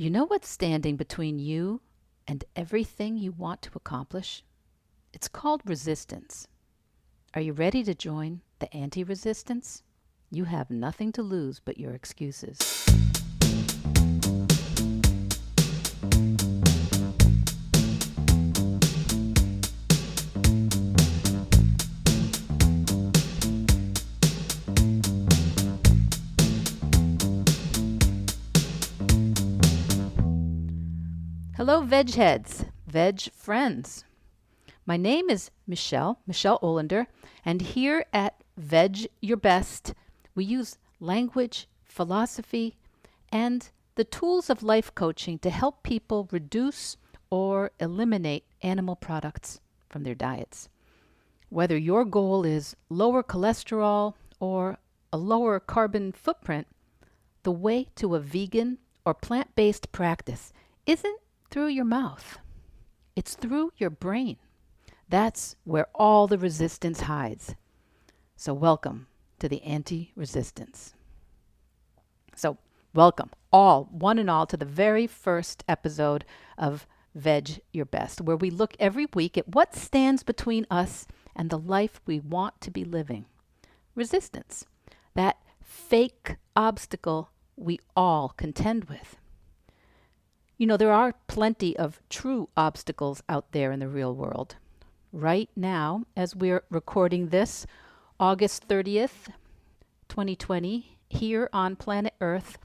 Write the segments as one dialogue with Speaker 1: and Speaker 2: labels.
Speaker 1: You know what's standing between you and everything you want to accomplish? It's called resistance. Are you ready to join the anti-resistance? You have nothing to lose but your excuses. Hello, veg heads, veg friends. My name is Michelle Olander, and here at Veg Your Best, we use language, philosophy, and the tools of life coaching to help people reduce or eliminate animal products from their diets. Whether your goal is lower cholesterol or a lower carbon footprint, the way to a vegan or plant-based practice isn't through your mouth. It's through your brain. That's where all the resistance hides. So welcome to the anti-resistance. So welcome all, one and all, to the very first episode of Veg Your Best, where we look every week at what stands between us and the life we want to be living. Resistance, that fake obstacle we all contend with. You know, there are plenty of true obstacles out there in the real world. Right now, as we're recording this, August 30th, 2020, here on planet Earth,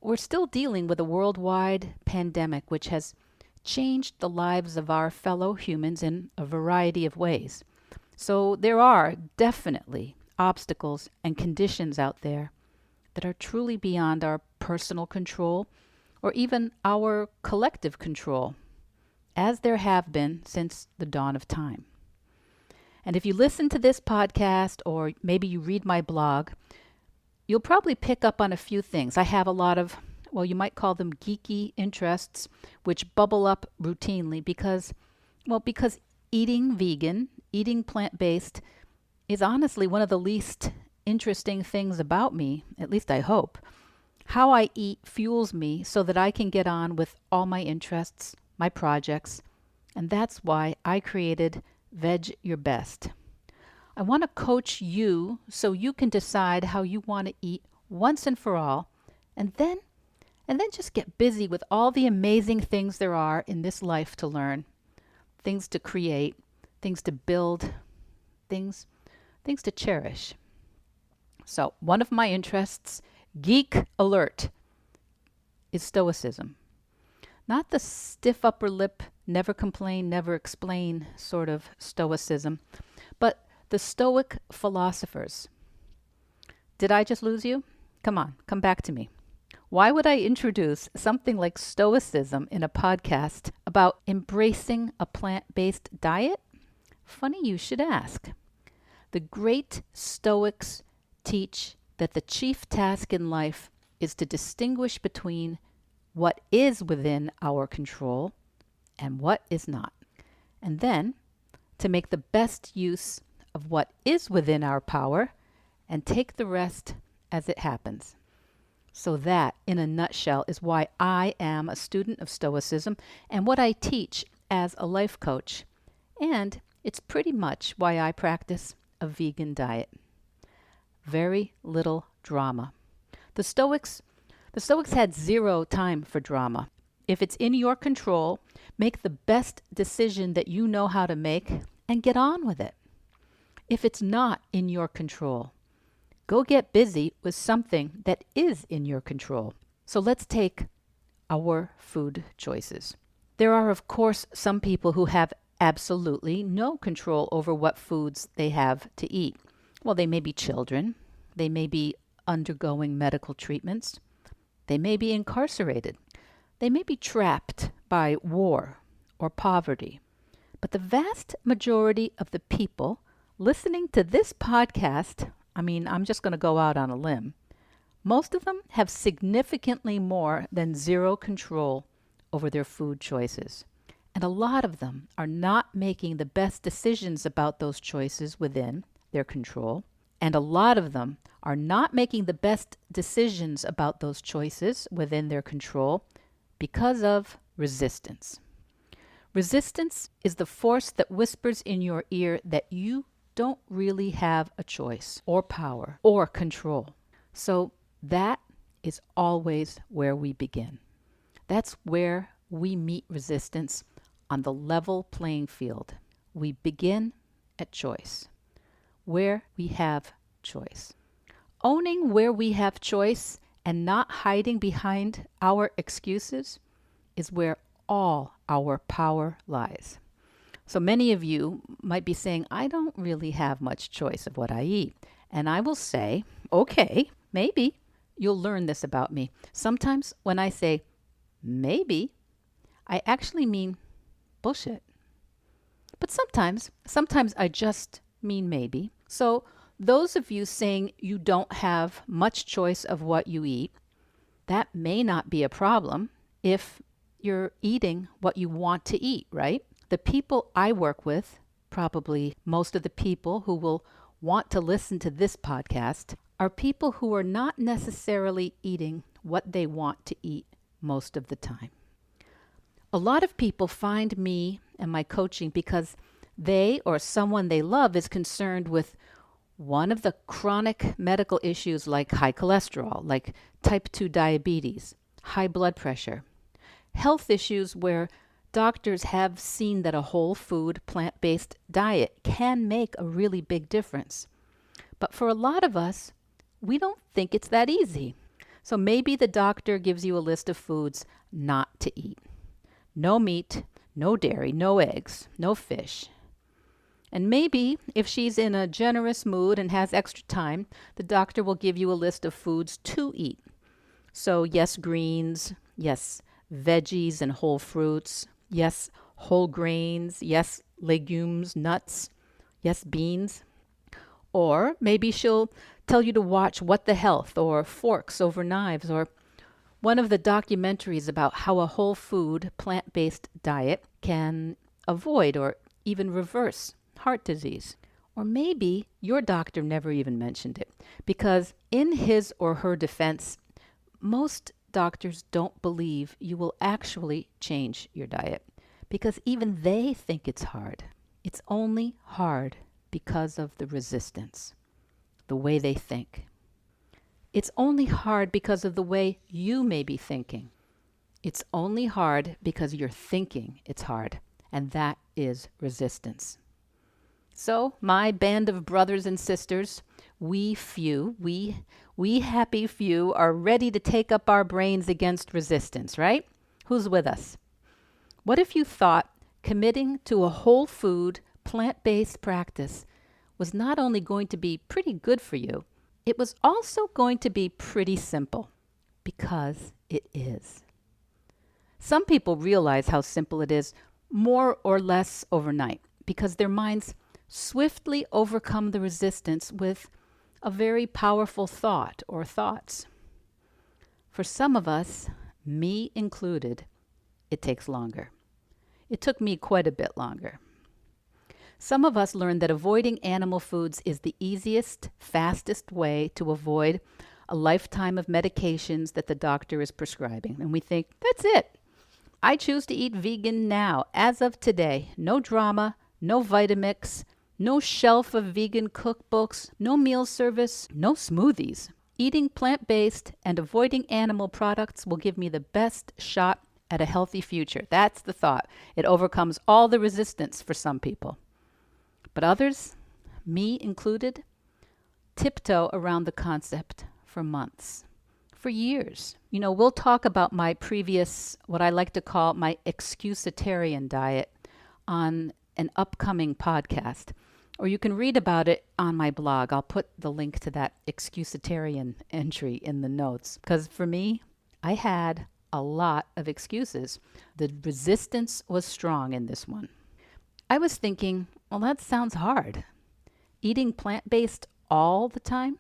Speaker 1: we're still dealing with a worldwide pandemic which has changed the lives of our fellow humans in a variety of ways. So there are definitely obstacles and conditions out there that are truly beyond our personal control or even our collective control, as there have been since the dawn of time. And if you listen to this podcast or maybe you read my blog, you'll probably pick up on a few things. I have a lot of, well, you might call them geeky interests, which bubble up routinely because eating vegan, eating plant-based is honestly one of the least interesting things about me, at least I hope. How I eat fuels me so that I can get on with all my interests, my projects, and that's why I created Veg Your Best. I want to coach you so you can decide how you want to eat once and for all, and then just get busy with all the amazing things there are in this life to learn, things to create, things to build, things to cherish. So, one of my interests, geek alert, is Stoicism. Not the stiff upper lip, never complain, never explain sort of Stoicism, but the Stoic philosophers. Did I just lose you? Come on, come back to me. Why would I introduce something like Stoicism in a podcast about embracing a plant-based diet? Funny you should ask. The great Stoics teach that the chief task in life is to distinguish between what is within our control and what is not, and then to make the best use of what is within our power and take the rest as it happens. So that, in a nutshell, is why I am a student of Stoicism and what I teach as a life coach. And it's pretty much why I practice a vegan diet. Very little drama. The Stoics had zero time for drama. If it's in your control, make the best decision that you know how to make and get on with it. If it's not in your control, go get busy with something that is in your control. So let's take our food choices. There are, of course, some people who have absolutely no control over what foods they have to eat. Well, they may be children. They may be undergoing medical treatments. They may be incarcerated. They may be trapped by war or poverty. But the vast majority of the people listening to this podcast, I'm just going to go out on a limb. Most of them have significantly more than zero control over their food choices. And a lot of them are not making the best decisions about those choices within their control. And a lot of them are not making the best decisions about those choices within their control Because of resistance. Resistance is the force that whispers in your ear that you don't really have a choice or power or control. So that is always where we begin. That's where we meet resistance on the level playing field. We begin at choice, where we have choice. Owning where we have choice and not hiding behind our excuses is where all our power lies. So many of you might be saying, I don't really have much choice of what I eat. And I will say, okay, maybe you'll learn this about me. Sometimes when I say maybe, I actually mean bullshit. But sometimes I just mean maybe. So those of you saying you don't have much choice of what you eat, that may not be a problem if you're eating what you want to eat, right? The people I work with, probably most of the people who will want to listen to this podcast, are people who are not necessarily eating what they want to eat most of the time. A lot of people find me and my coaching because they or someone they love is concerned with one of the chronic medical issues like high cholesterol, like type 2 diabetes, high blood pressure, health issues where doctors have seen that a whole food, plant-based diet can make a really big difference. But for a lot of us, we don't think it's that easy. So maybe the doctor gives you a list of foods not to eat. No meat, no dairy, no eggs, no fish. And maybe if she's in a generous mood and has extra time, the doctor will give you a list of foods to eat. So yes, greens, yes, veggies and whole fruits, yes, whole grains, yes, legumes, nuts, yes, beans. Or maybe she'll tell you to watch What the Health or Forks Over Knives or one of the documentaries about how a whole food, plant-based diet can avoid or even reverse heart disease. Or maybe your doctor never even mentioned it because in his or her defense, most doctors don't believe you will actually change your diet because even they think it's hard. It's only hard because of the resistance, the way they think. It's only hard because of the way you may be thinking. It's only hard because you're thinking it's hard, and that is resistance. So, my band of brothers and sisters, we happy few are ready to take up our brains against resistance, right? Who's with us? What if you thought committing to a whole food, plant-based practice was not only going to be pretty good for you, it was also going to be pretty simple, because it is. Some people realize how simple it is more or less overnight because their minds swiftly overcome the resistance with a very powerful thought or thoughts. For some of us, me included, it takes longer. It took me quite a bit longer. Some of us learned that avoiding animal foods is the easiest, fastest way to avoid a lifetime of medications that the doctor is prescribing. And we think, that's it. I choose to eat vegan now, as of today. No drama, no Vitamix, no shelf of vegan cookbooks, no meal service, no smoothies. Eating plant-based and avoiding animal products will give me the best shot at a healthy future. That's the thought. It overcomes all the resistance for some people. But others, me included, tiptoe around the concept for months, for years. You know, we'll talk about my previous, what I like to call my excusitarian diet on an upcoming podcast. Or you can read about it on my blog. I'll put the link to that excusitarian entry in the notes. Because for me, I had a lot of excuses. The resistance was strong in this one. I was thinking, well, that sounds hard. Eating plant-based all the time?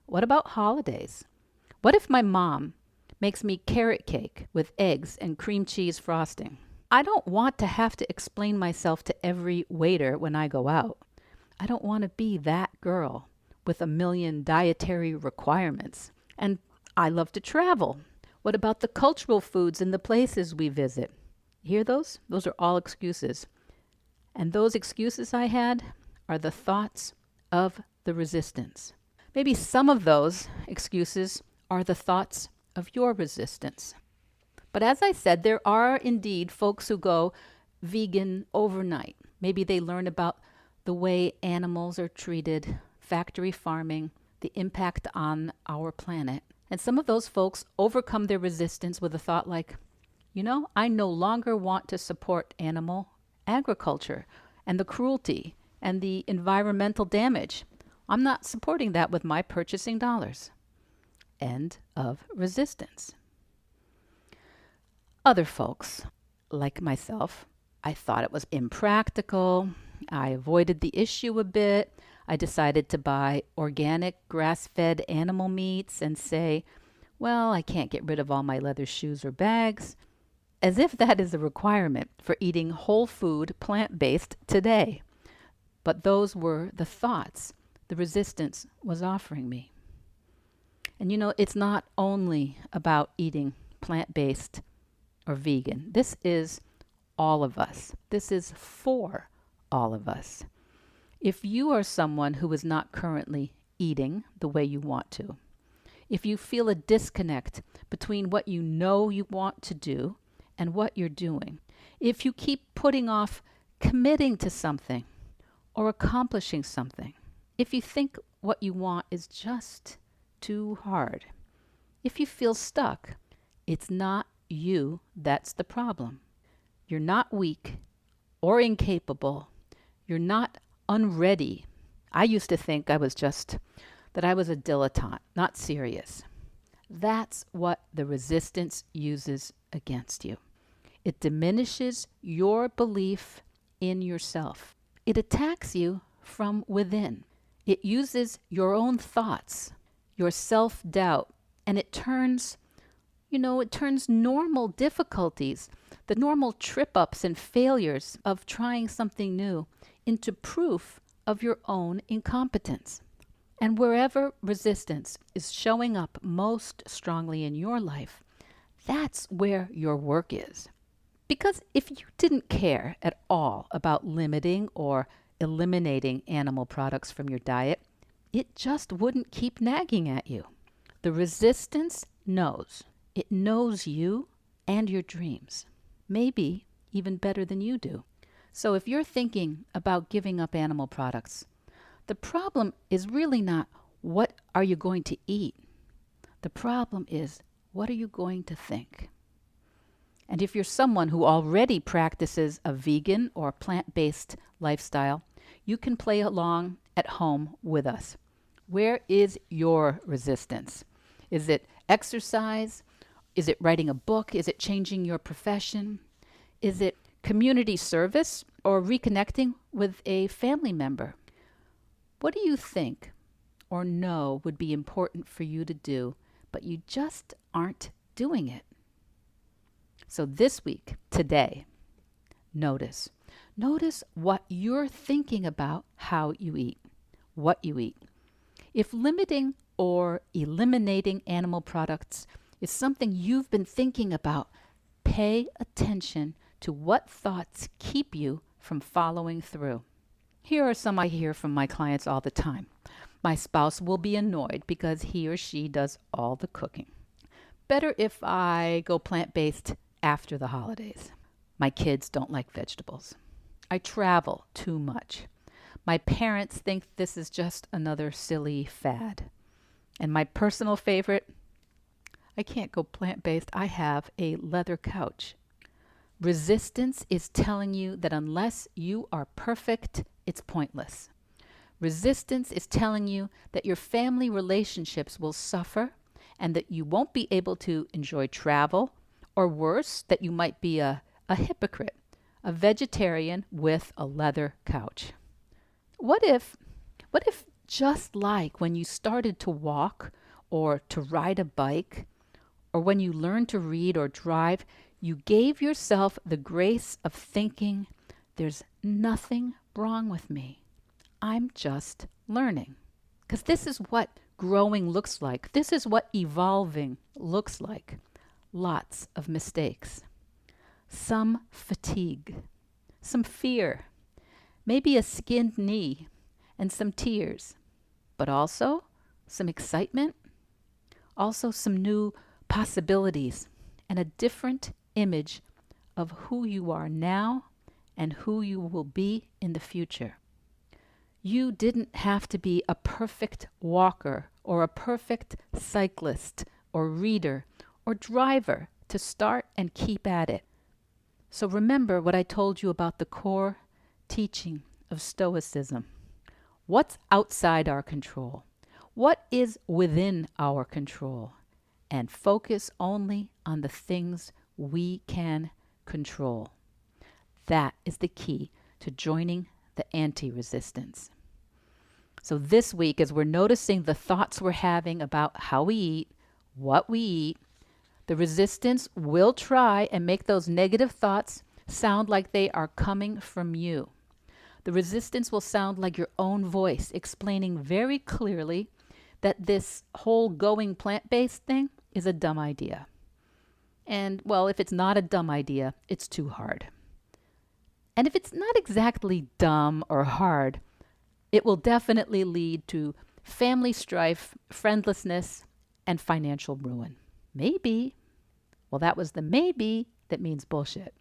Speaker 1: What about holidays? What if my mom makes me carrot cake with eggs and cream cheese frosting? I don't want to have to explain myself to every waiter when I go out. I don't want to be that girl with a million dietary requirements. And I love to travel. What about the cultural foods and the places we visit? You hear those? Those are all excuses. And those excuses I had are the thoughts of the resistance. Maybe some of those excuses are the thoughts of your resistance. But as I said, there are indeed folks who go vegan overnight. Maybe they learn about the way animals are treated, factory farming, the impact on our planet. And some of those folks overcome their resistance with a thought like, I no longer want to support animal agriculture and the cruelty and the environmental damage. I'm not supporting that with my purchasing dollars. End of resistance. Other folks, like myself, I thought it was impractical. I avoided the issue a bit. I decided to buy organic grass-fed animal meats and say, well, I can't get rid of all my leather shoes or bags, as if that is a requirement for eating whole food, plant-based today. But those were the thoughts the resistance was offering me. And it's not only about eating plant-based or vegan. This is all of us. This is for all of us. If you are someone who is not currently eating the way you want to, if you feel a disconnect between what you know you want to do and what you're doing, if you keep putting off committing to something or accomplishing something, if you think what you want is just too hard, if you feel stuck, it's not you that's the problem. You're not weak or incapable. You're not unready. I used to think that I was a dilettante, not serious. That's what the resistance uses against you. It diminishes your belief in yourself. It attacks you from within. It uses your own thoughts, your self-doubt, and it turns normal difficulties, the normal trip-ups and failures of trying something new, into proof of your own incompetence. And wherever resistance is showing up most strongly in your life, that's where your work is. Because if you didn't care at all about limiting or eliminating animal products from your diet, it just wouldn't keep nagging at you. The resistance knows. It knows you and your dreams, maybe even better than you do. So if you're thinking about giving up animal products, the problem is really not what are you going to eat. The problem is what are you going to think? And if you're someone who already practices a vegan or plant-based lifestyle, you can play along at home with us. Where is your resistance? Is it exercise? Is it writing a book? Is it changing your profession? Is it community service or reconnecting with a family member? What do you think or know would be important for you to do, but you just aren't doing it? So this week, today, notice what you're thinking about how you eat, what you eat. If limiting or eliminating animal products is something you've been thinking about, pay attention to what thoughts keep you from following through. Here are some I hear from my clients all the time. My spouse will be annoyed because he or she does all the cooking. Better if I go plant-based after the holidays. My kids don't like vegetables. I travel too much. My parents think this is just another silly fad. And my personal favorite, I can't go plant-based. I have a leather couch. Resistance is telling you that unless you are perfect, it's pointless. Resistance is telling you that your family relationships will suffer and that you won't be able to enjoy travel, or worse, that you might be a hypocrite, a vegetarian with a leather couch. What if just like when you started to walk or to ride a bike, or when you learned to read or drive, you gave yourself the grace of thinking, there's nothing wrong with me. I'm just learning. Because this is what growing looks like. This is what evolving looks like. lots of mistakes, some fatigue, some fear, maybe a skinned knee and some tears, but also some excitement, also some new possibilities and a different image of who you are now and who you will be in the future. You didn't have to be a perfect walker or a perfect cyclist or reader or driver to start and keep at it. So remember what I told you about the core teaching of Stoicism. What's outside our control? What is within our control? And focus only on the things we can control. That is the key to joining the anti-resistance. So this week, as we're noticing the thoughts we're having about how we eat, what we eat, the resistance will try and make those negative thoughts sound like they are coming from you. The resistance will sound like your own voice explaining very clearly that this whole going plant-based thing is a dumb idea. And, well, if it's not a dumb idea, it's too hard. And if it's not exactly dumb or hard, it will definitely lead to family strife, friendlessness, and financial ruin. Maybe. Well, that was the maybe that means bullshit.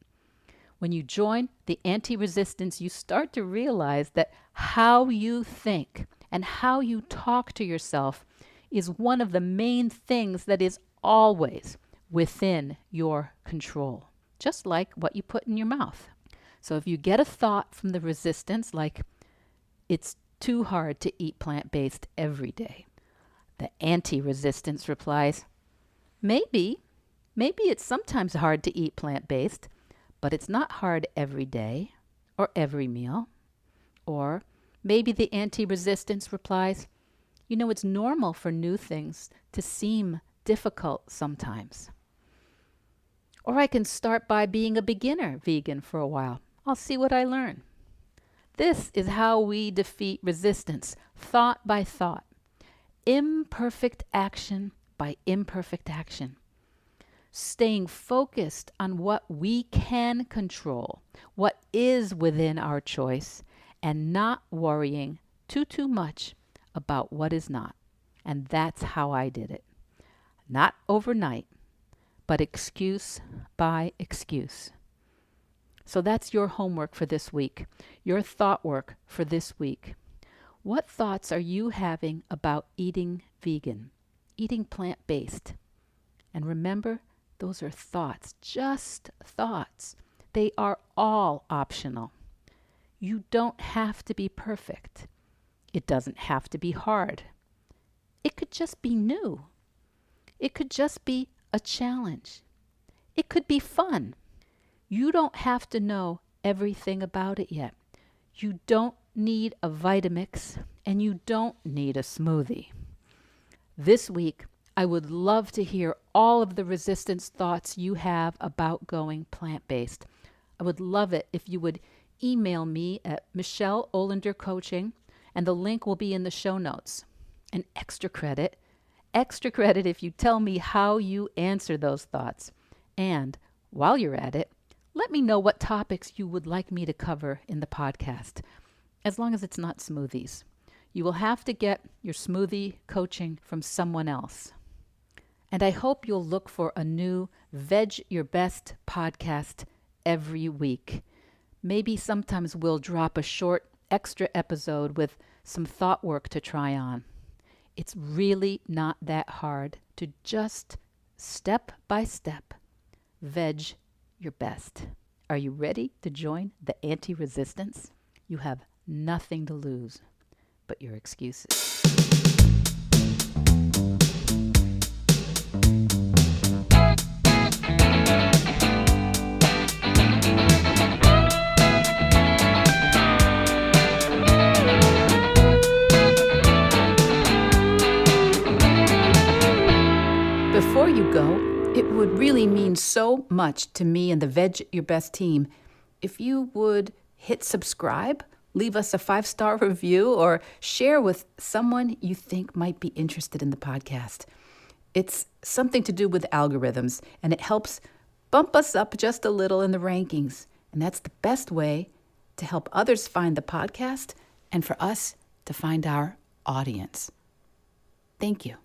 Speaker 1: When you join the anti-resistance, you start to realize that how you think and how you talk to yourself is one of the main things that is always within your control, just like what you put in your mouth. So if you get a thought from the resistance like, it's too hard to eat plant-based every day, the anti-resistance replies, maybe it's sometimes hard to eat plant-based, but it's not hard every day or every meal. Or maybe the anti-resistance replies, it's normal for new things to seem difficult sometimes. Or I can start by being a beginner vegan for a while. I'll see what I learn. This is how we defeat resistance, thought by thought, imperfect action by imperfect action. Staying focused on what we can control, what is within our choice, and not worrying too much about what is not. And that's how I did it. Not overnight, but excuse by excuse. So that's your homework for this week, your thought work for this week. What thoughts are you having about eating vegan, eating plant-based? And remember, those are thoughts, just thoughts. They are all optional. You don't have to be perfect. It doesn't have to be hard. It could just be new. It could just be a challenge. It could be fun. You don't have to know everything about it yet. You don't need a Vitamix and you don't need a smoothie. This week, I would love to hear all of the resistance thoughts you have about going plant-based. I would love it if you would email me at Michelle Olander Coaching, and the link will be in the show notes. And extra credit if you tell me how you answer those thoughts. And while you're at it, let me know what topics you would like me to cover in the podcast, as long as it's not smoothies. You will have to get your smoothie coaching from someone else. And I hope you'll look for a new Veg Your Best podcast every week. Maybe sometimes we'll drop a short extra episode with some thought work to try on. It's really not that hard to just step by step veg your best. Are you ready to join the anti-resistance? You have nothing to lose but your excuses. Before you go, it would really mean so much to me and the Veg Your Best team if you would hit subscribe, leave us a 5-star review, or share with someone you think might be interested in the podcast. It's something to do with algorithms, and it helps bump us up just a little in the rankings. And that's the best way to help others find the podcast and for us to find our audience. Thank you.